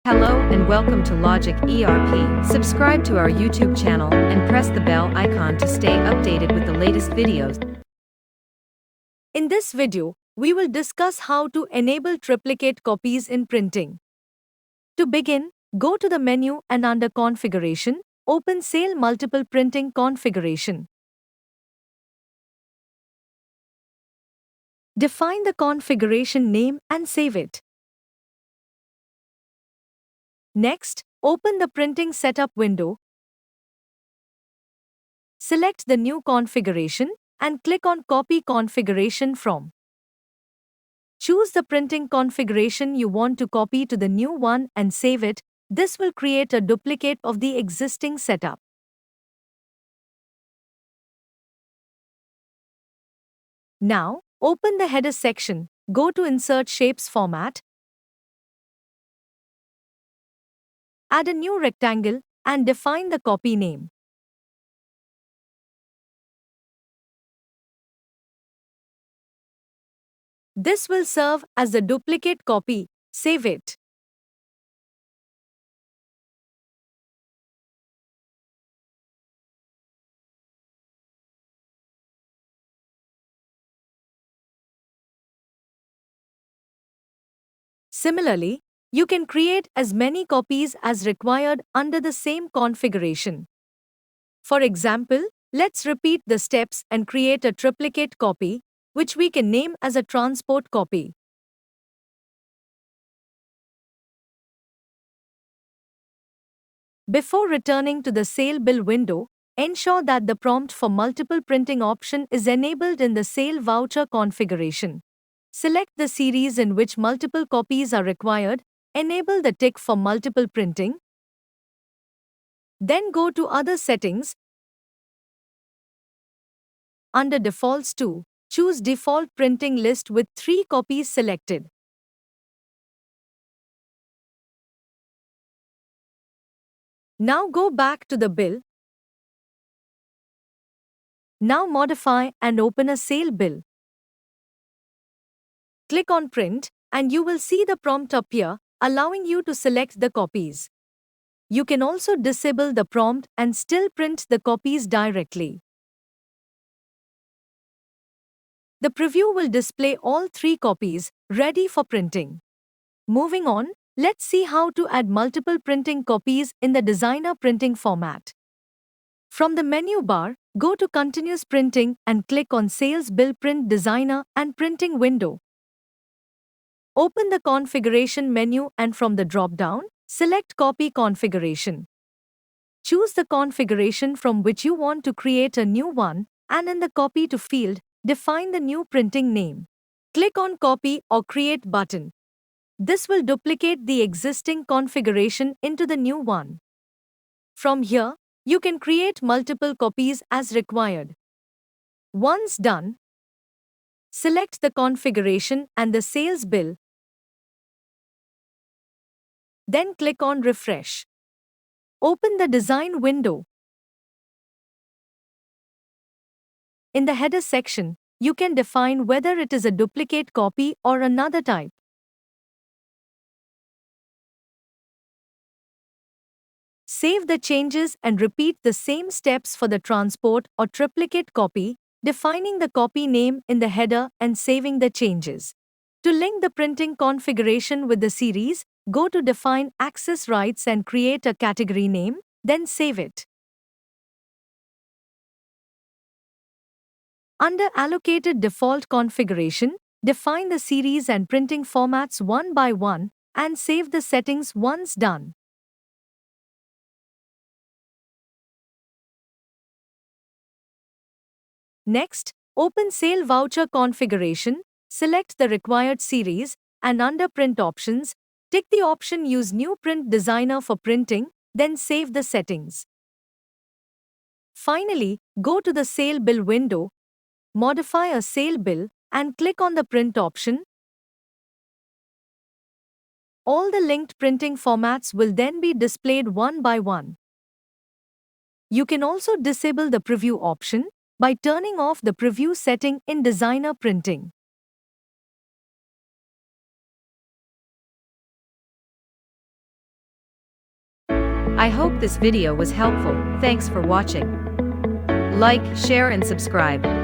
Hello and welcome to Logic ERP. Subscribe to our YouTube channel and press the bell icon to stay updated with the latest videos. In this video, we will discuss how to enable triplicate copies in printing. To begin, go to the menu and under Configuration, open Sale Multiple Printing Configuration. Define the configuration name and save it. Next, open the Printing Setup window. Select the new configuration and click on Copy Configuration from. Choose the printing configuration you want to copy to the new one and save it. This will create a duplicate of the existing setup. Now, open the header section, go to Insert Shapes format, add a new rectangle, and define the copy name. This will serve as the duplicate copy. Save it. Similarly, you can create as many copies as required under the same configuration. For example, let's repeat the steps and create a triplicate copy, which we can name as a transport copy. Before returning to the sale bill window, ensure that the prompt for multiple printing option is enabled in the sale voucher configuration. Select the series in which multiple copies are required, enable the tick for multiple printing. Then go to Other Settings. Under Defaults 2, choose Default Printing List with 3 copies selected. Now go back to the bill. Now modify and open a sale bill. Click on Print, and you will see the prompt appear, allowing you to select the copies. You can also disable the prompt and still print the copies directly. The preview will display all 3 copies, ready for printing. Moving on, let's see how to add multiple printing copies in the Designer printing format. From the menu bar, go to Continuous Printing and click on Sales Bill Print Designer and Printing window. Open the Configuration menu and from the drop-down, select Copy Configuration. Choose the configuration from which you want to create a new one, and in the Copy to field, define the new printing name. Click on Copy or Create button. This will duplicate the existing configuration into the new one. From here, you can create multiple copies as required. Once done, select the configuration and the sales bill. Then click on Refresh. Open the Design window. In the header section, you can define whether it is a duplicate copy or another type. Save the changes and repeat the same steps for the transport or triplicate copy, defining the copy name in the header and saving the changes. To link the printing configuration with the series, go to Define Access Rights and create a category name, then save it. Under Allocated Default Configuration, define the series and printing formats one by one, and save the settings once done. Next, open Sale Voucher Configuration, select the required series, and under Print Options, tick the option Use New Print Designer for printing, then save the settings. Finally, go to the Sale Bill window, modify a sale bill, and click on the Print option. All the linked printing formats will then be displayed one by one. You can also disable the preview option by turning off the preview setting in Designer Printing. I hope this video was helpful. Thanks for watching. Like, share and subscribe.